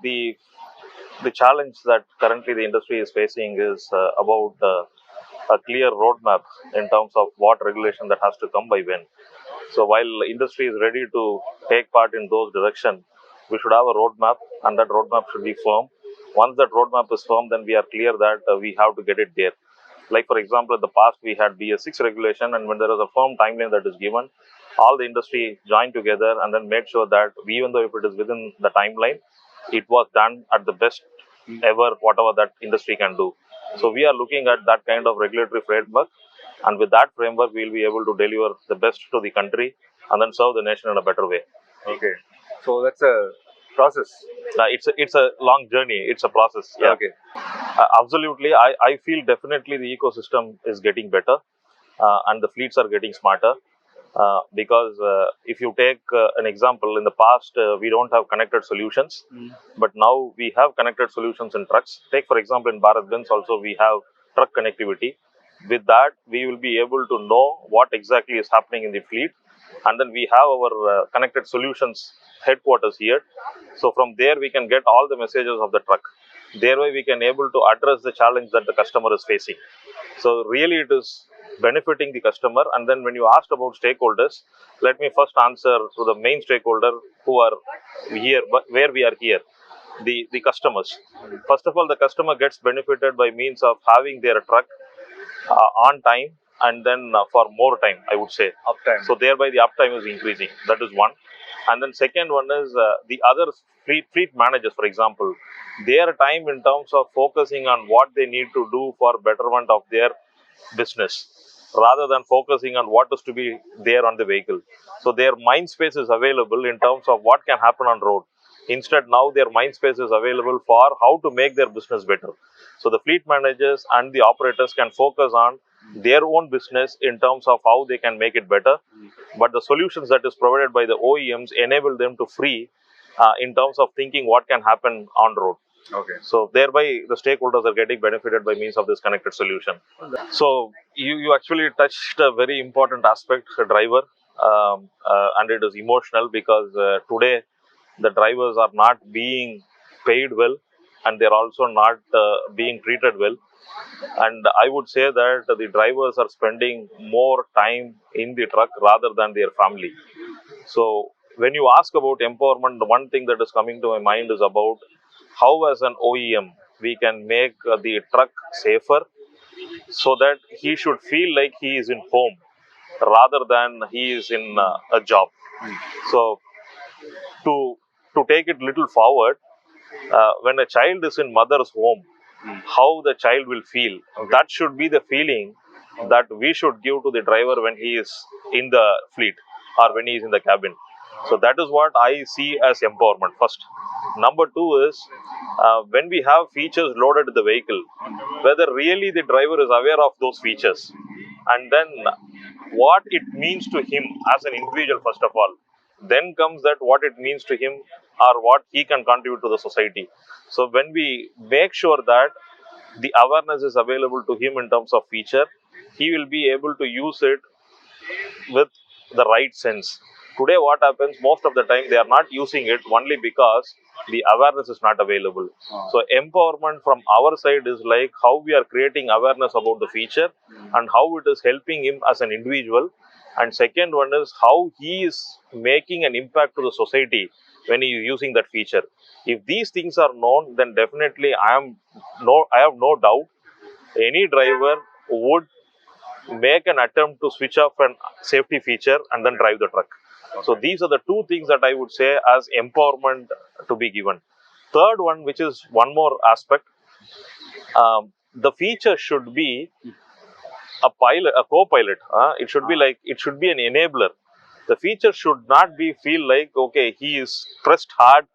the challenge that currently the industry is facing is about a clear roadmap in terms of what regulation that has to come by when. So while industry is ready to take part in those direction, we should have a roadmap, and that roadmap should be firm. Once that roadmap is firm, then we are clear that we have to get it there. Like for example, in the past we had BS6 regulation, and when there is a firm timeline that is given, all the industry joined together and then made sure that even though if it is within the timeline, it was done at the best ever, whatever that industry can do. So we are looking at that kind of regulatory framework, and with that framework, we will be able to deliver the best to the country and then serve the nation in a better way. Okay, so that's a process. It's a long journey. It's a process. Yeah. Okay. Absolutely. I feel definitely the ecosystem is getting better, and the fleets are getting smarter. Because if you take an example, in the past we don't have connected solutions, but now we have connected solutions in trucks. Take for example, in Bharat Benz also we have truck connectivity. With that, we will be able to know what exactly is happening in the fleet, and then we have our connected solutions headquarters here. So from there we can get all the messages of the truck. Thereby we can able to address the challenge that the customer is facing. So really it is benefiting the customer. And then when you asked about stakeholders, let me first answer to the main stakeholder who are here, where we are here, the customers. First of all, the customer gets benefited by means of having their truck on time, and then for more time, I would say. Uptime. So thereby the uptime is increasing. That is one. And then second one is the other fleet managers, for example, their time in terms of focusing on what they need to do for betterment of their business, rather than focusing on what is to be there on the vehicle. So their mind space is available in terms of what can happen on road. Instead, now their mind space is available for how to make their business better. So the fleet managers and the operators can focus on their own business in terms of how they can make it better. But the solutions that is provided by the OEMs enable them to free in terms of thinking what can happen on road. Okay. So thereby the stakeholders are getting benefited by means of this connected solution. So you actually touched a very important aspect, the driver, and it is emotional because today the drivers are not being paid well, and they're also not being treated well. And I would say that the drivers are spending more time in the truck rather than their family. So when you ask about empowerment, the one thing that is coming to my mind is about how as an OEM we can make the truck safer, so that he should feel like he is in home rather than he is in a job. So to take it little forward, when a child is in mother's home, how the child will feel, that should be the feeling that we should give to the driver when he is in the fleet or when he is in the cabin. So that is what I see as empowerment first. Number two is when we have features loaded in the vehicle, whether really the driver is aware of those features, and then what it means to him as an individual first of all. Then comes that what it means to him or what he can contribute to the society. So when we make sure that the awareness is available to him in terms of feature, he will be able to use it with the right sense. Today what happens, most of the time they are not using it only because the awareness is not available. So empowerment from our side is like how we are creating awareness about the feature and how it is helping him as an individual. And second one is how he is making an impact to the society when he is using that feature. If these things are known, then definitely I have no doubt any driver would make an attempt to switch off a safety feature and then drive the truck. So these are the two things that I would say as empowerment to be given. Third one, which is one more aspect, the feature should be a pilot, a co-pilot. It should be like, it should be an enabler. The feature should not be feel like, okay, he is pressed hard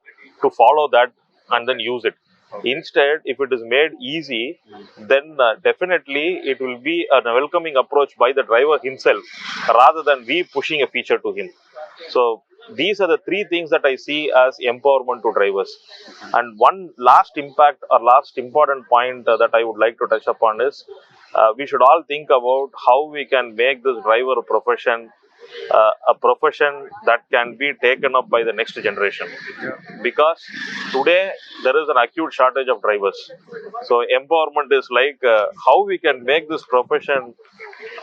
to follow that and then use it. Instead, if it is made easy, then definitely it will be a welcoming approach by the driver himself rather than we pushing a feature to him. So these are the three things that I see as empowerment to drivers. And one last impact or last important point that I would like to touch upon is we should all think about how we can make this driver profession a profession that can be taken up by the next generation. Because today there is an acute shortage of drivers. So empowerment is like how we can make this profession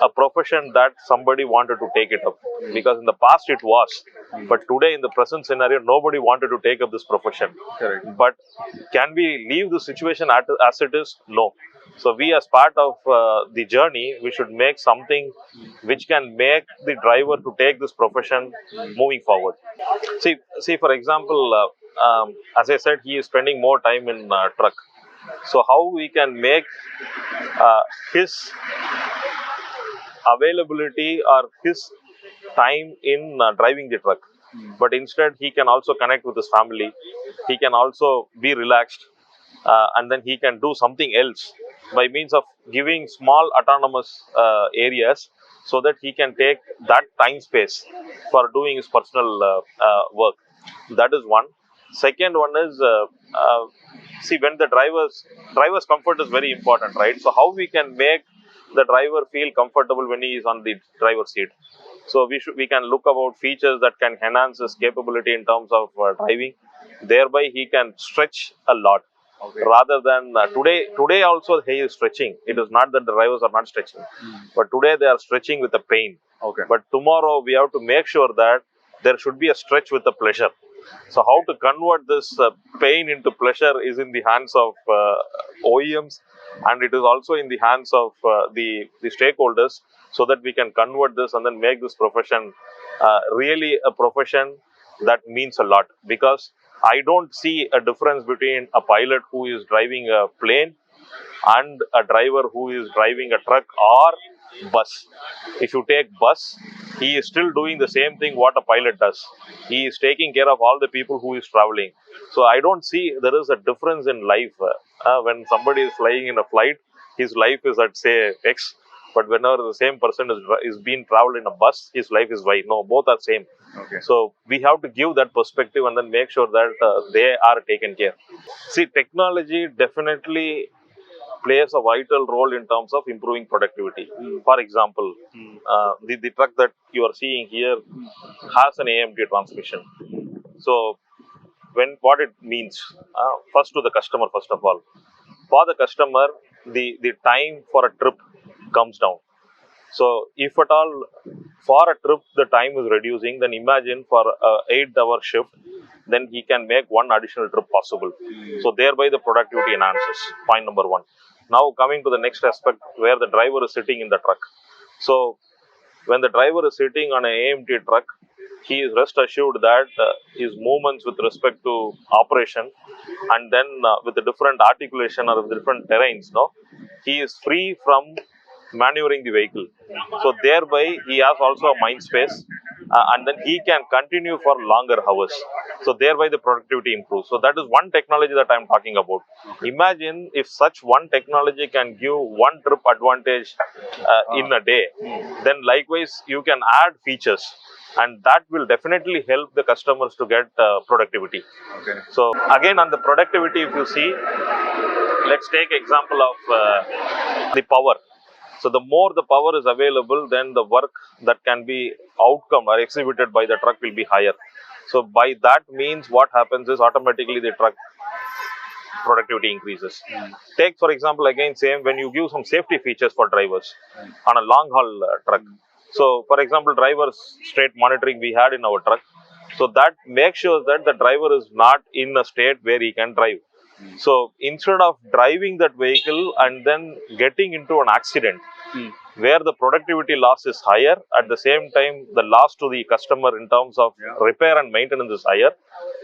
a profession that somebody wanted to take it up. Because in the past it was, but today in the present scenario nobody wanted to take up this profession. Correct. But can we leave the situation as it is? No. So we, as part of the journey, we should make something which can make the driver to take this profession moving forward. See, for example, as I said, he is spending more time in truck. So how we can make his availability or his time in driving the truck, but instead he can also connect with his family. He can also be relaxed, and then he can do something else by means of giving small autonomous areas, so that he can take that time space for doing his personal work. That is one. Second one is see, when the driver's comfort is very important, right? So how we can make the driver feel comfortable when he is on the driver's seat. So we can look about features that can enhance his capability in terms of driving. Thereby he can stretch a lot. Okay. Rather than today also he is stretching. It is not that the drivers are not stretching, but today they are stretching with the pain. Okay. But tomorrow we have to make sure that there should be a stretch with the pleasure. So how to convert this pain into pleasure is in the hands of OEMs, and it is also in the hands of the stakeholders, so that we can convert this and then make this profession really a profession that means a lot. Because I don't see a difference between a pilot who is driving a plane and a driver who is driving a truck or bus. If you take bus, he is still doing the same thing what a pilot does. He is taking care of all the people who is traveling. So I don't see there is a difference in life. When somebody is flying in a flight, his life is at say X. But whenever the same person is being traveled in a bus, his life is Y. No, both are same. Okay. So we have to give that perspective and then make sure that they are taken care. See, technology definitely plays a vital role in terms of improving productivity. For example, the truck that you are seeing here has an AMT transmission. So what it means, first to the customer, first of all, for the customer, the time for a trip comes down. So if at all for a trip the time is reducing, then imagine for a 8-hour shift, then he can make one additional trip possible. So thereby the productivity enhances. Point number one. Now coming to the next aspect, where the driver is sitting in the truck. So when the driver is sitting on an AMT truck, he is rest assured that his movements with respect to operation, and then with the different articulation or with different terrains, he is free from maneuvering the vehicle. So thereby he has also a mind space, and then he can continue for longer hours. So thereby the productivity improves. So that is one technology that I am talking about. Imagine if such one technology can give one trip advantage in a day, then likewise you can add features, and that will definitely help the customers to get productivity. Okay. So again, on the productivity, if you see, let's take example of the power. So the more the power is available, then the work that can be outcome or exhibited by the truck will be higher. So by that means what happens is automatically the truck productivity increases. Take for example again same when you give some safety features for drivers on a long haul truck. So for example, drivers state monitoring we had in our truck. So that makes sure that the driver is not in a state where he can drive. So instead of driving that vehicle and then getting into an accident where the productivity loss is higher, at the same time the loss to the customer in terms of repair and maintenance is higher.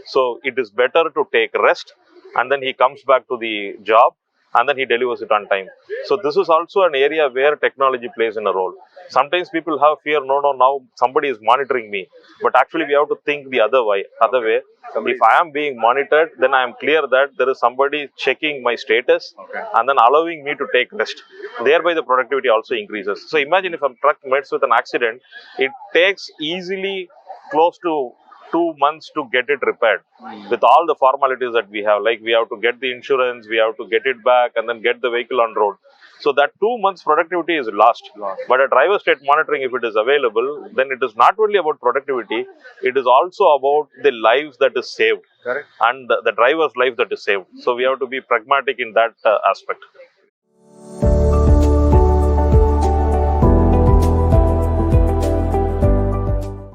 So it is better to take rest, and then he comes back to the job and then he delivers it on time. So this is also an area where technology plays in a role. Sometimes people have fear, no, now somebody is monitoring me. But actually we have to think the other way. If I am being monitored, then I am clear that there is somebody checking my status and then allowing me to take rest. Thereby the productivity also increases. So imagine if a truck meets with an accident, it takes easily close to 2 months to get it repaired with all the formalities that we have. Like we have to get the insurance, we have to get it back and then get the vehicle on road. So that 2 months productivity is lost. But a driver state monitoring, if it is available, then it is not only about productivity, it is also about the lives that is saved. Correct. And the driver's life that is saved. So we have to be pragmatic in that aspect.